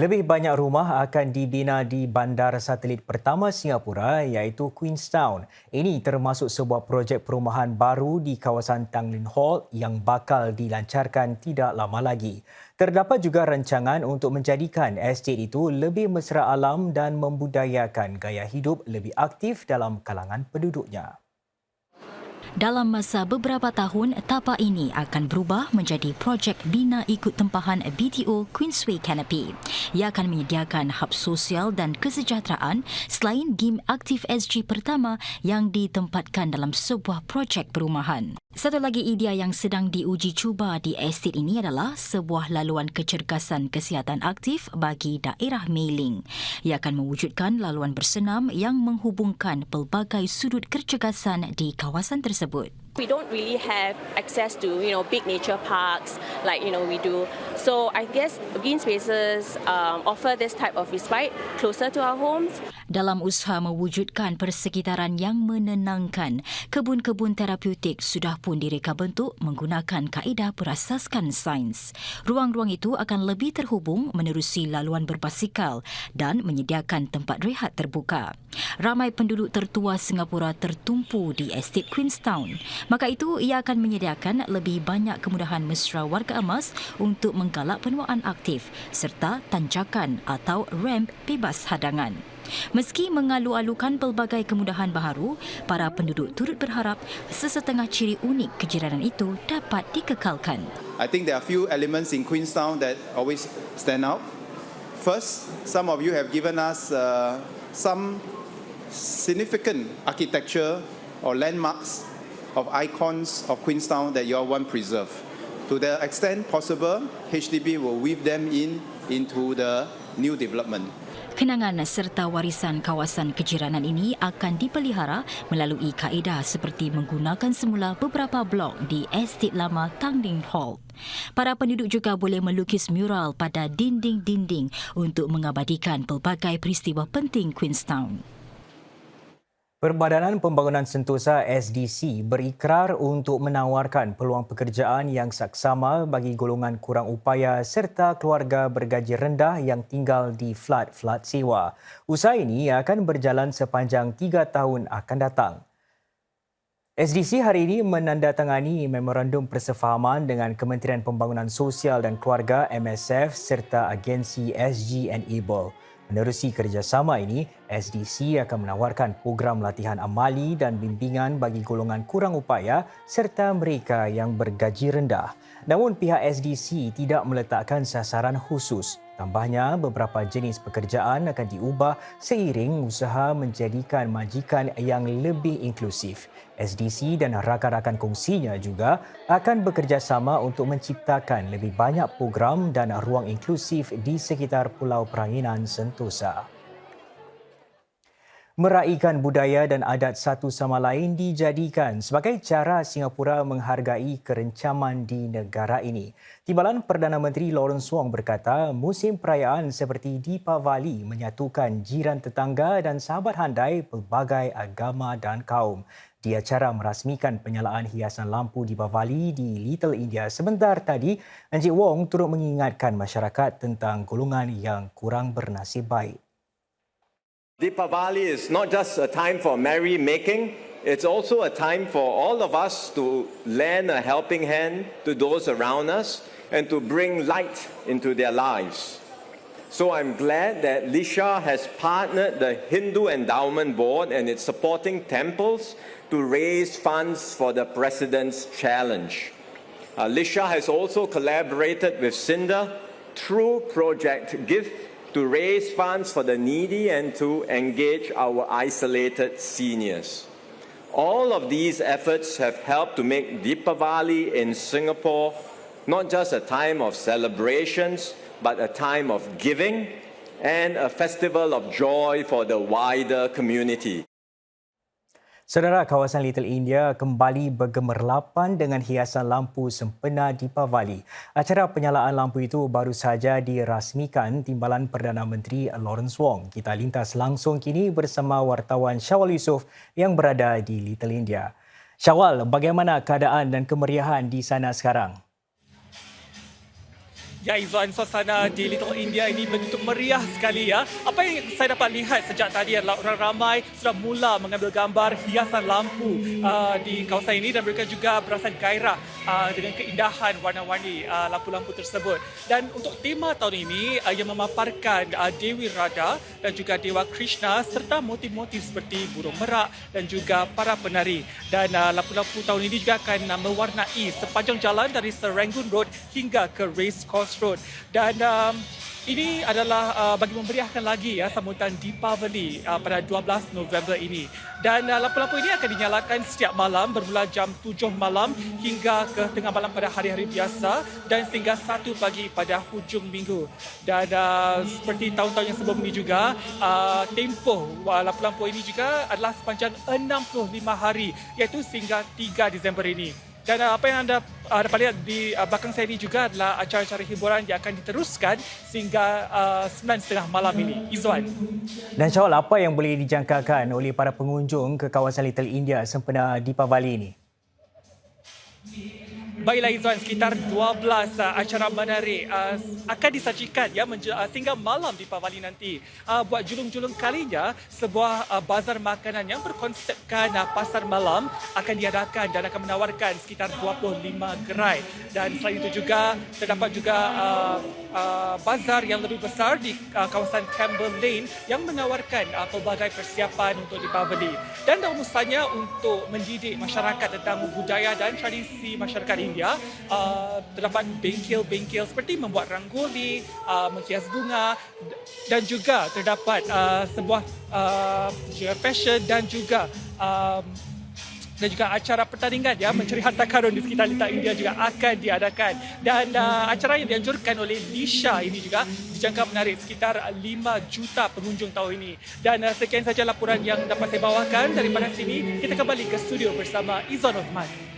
Lebih banyak rumah akan dibina di bandar satelit pertama Singapura iaitu Queenstown. Ini termasuk sebuah projek perumahan baru di kawasan Tanglin Hall yang bakal dilancarkan tidak lama lagi. Terdapat juga rancangan untuk menjadikan estet itu lebih mesra alam dan membudayakan gaya hidup lebih aktif dalam kalangan penduduknya. Dalam masa beberapa tahun, tapak ini akan berubah menjadi projek bina ikut tempahan BTO Queensway Canopy. Ia akan menyediakan hub sosial dan kesejahteraan selain game aktif SG pertama yang ditempatkan dalam sebuah projek perumahan. Satu lagi idea yang sedang diuji cuba di estet ini adalah sebuah laluan kecergasan kesihatan aktif bagi daerah Mei Ling. Ia akan mewujudkan laluan bersenam yang menghubungkan pelbagai sudut kecergasan di kawasan tersebut. We don't really have access to, big nature parks like, we do. So I guess green spaces offer this type of respite closer to our homes. Dalam usaha mewujudkan persekitaran yang menenangkan, kebun-kebun terapeutik sudah pun direka bentuk menggunakan kaedah berasaskan sains. Ruang-ruang itu akan lebih terhubung menerusi laluan berbasikal dan menyediakan tempat rehat terbuka. Ramai penduduk tertua Singapura tertumpu di estet Queenstown. Maka itu, ia akan menyediakan lebih banyak kemudahan mesra warga emas untuk menggalak penuaan aktif serta tanjakan atau ramp bebas hadangan. Meski mengalu-alukan pelbagai kemudahan baharu, para penduduk turut berharap sesetengah ciri unik kejiranan itu dapat dikekalkan. I think there are few elements in Queenstown that always stand out. First, some of you have given us some significant architecture or landmarks of icons of Queenstown that you all want preserved. To the extent possible, HDB will weave them into the new development. Kenangan serta warisan kawasan kejiranan ini akan dipelihara melalui kaedah seperti menggunakan semula beberapa blok di estet lama Tanglin Hall. Para penduduk juga boleh melukis mural pada dinding-dinding untuk mengabadikan pelbagai peristiwa penting Queenstown. Perbadanan Pembangunan Sentosa SDC berikrar untuk menawarkan peluang pekerjaan yang saksama bagi golongan kurang upaya serta keluarga bergaji rendah yang tinggal di flat-flat sewa. Usaha ini akan berjalan sepanjang 3 tahun akan datang. SDC hari ini menandatangani memorandum persefahaman dengan Kementerian Pembangunan Sosial dan Keluarga MSF serta agensi SG Enable. Menerusi kerjasama ini, SDC akan menawarkan program latihan amali dan bimbingan bagi golongan kurang upaya serta mereka yang bergaji rendah. Namun pihak SDC tidak meletakkan sasaran khusus. Tambahnya, beberapa jenis pekerjaan akan diubah seiring usaha menjadikan majikan yang lebih inklusif. SDC dan rakan-rakan kongsinya juga akan bekerjasama untuk menciptakan lebih banyak program dan ruang inklusif di sekitar Pulau Peranginan Sentosa. Meraihkan budaya dan adat satu sama lain dijadikan sebagai cara Singapura menghargai kerencaman di negara ini. Timbalan Perdana Menteri Lawrence Wong berkata, musim perayaan seperti Deepavali menyatukan jiran tetangga dan sahabat handai pelbagai agama dan kaum. Di acara merasmikan penyalaan hiasan lampu Deepavali di Little India sebentar tadi, Encik Wong turut mengingatkan masyarakat tentang golongan yang kurang bernasib baik. Deepavali is not just a time for merry-making, it's also a time for all of us to lend a helping hand to those around us and to bring light into their lives. So I'm glad that Lisha has partnered the Hindu Endowment Board and its supporting temples to raise funds for the President's Challenge. Lisha has also collaborated with Cinda through Project GIFT to raise funds for the needy and to engage our isolated seniors. All of these efforts have helped to make Deepavali in Singapore not just a time of celebrations, but a time of giving and a festival of joy for the wider community. Saudara, kawasan Little India kembali bergemerlapan dengan hiasan lampu sempena Deepavali. Acara penyalaan lampu itu baru saja dirasmikan Timbalan Perdana Menteri Lawrence Wong. Kita lintas langsung kini bersama wartawan Syawal Yusof yang berada di Little India. Syawal, bagaimana keadaan dan kemeriahan di sana sekarang? Ya Izwan, suasana di Little India ini begitu meriah sekali ya. Apa yang saya dapat lihat sejak tadi adalah orang ramai sudah mula mengambil gambar hiasan lampu di kawasan ini dan mereka juga berasa gairah dengan keindahan warna-warni lampu-lampu tersebut. Dan untuk tema tahun ini yang memaparkan Dewi Radha dan juga Dewa Krishna serta motif-motif seperti burung merak dan juga para penari. Dan lampu-lampu tahun ini juga akan mewarnai sepanjang jalan dari Serangoon Road hingga ke Race Course Road. Dan ini adalah bagi memeriahkan lagi ya sambutan Deepavali pada 12 November ini. Dan lampu-lampu ini akan dinyalakan setiap malam bermula jam 7 malam hingga ke tengah malam pada hari-hari biasa dan sehingga 1 pagi pada hujung minggu. Dan seperti tahun-tahun yang sebelum ini juga, tempoh lampu-lampu ini juga adalah sepanjang 65 hari iaitu sehingga 3 Disember ini. Dan apa yang anda dapat lihat di belakang saya ini juga adalah acara-acara hiburan yang akan diteruskan sehingga 9.30 malam ini. Izwan. Dan Syawal, apa yang boleh dijangkakan oleh para pengunjung ke kawasan Little India sempena Deepavali ini? Baiklah Izwan, sekitar 12 acara menarik akan disajikan ya sehingga malam Deepavali nanti. Buat julung-julung kalinya, sebuah bazar makanan yang berkonsepkan pasar malam akan diadakan dan akan menawarkan sekitar 25 gerai. Dan selain itu juga terdapat juga bazar yang lebih besar di kawasan Campbell Lane yang menawarkan pelbagai persiapan untuk Deepavali. Dan rumusannya untuk mendidik masyarakat tentang budaya dan tradisi masyarakat India, terdapat bengkel-bengkel seperti membuat rangoli, menghias bunga dan juga terdapat sebuah fashion dan juga acara pertandingan ya mencari harta karun di sekitar Little India juga akan diadakan. Dan acara yang dianjurkan oleh Disha ini juga dijangka menarik sekitar 5 juta pengunjung tahun ini. Dan sekian saja laporan yang dapat saya bawakan daripada sini. Kita kembali ke studio bersama Izwan Osman.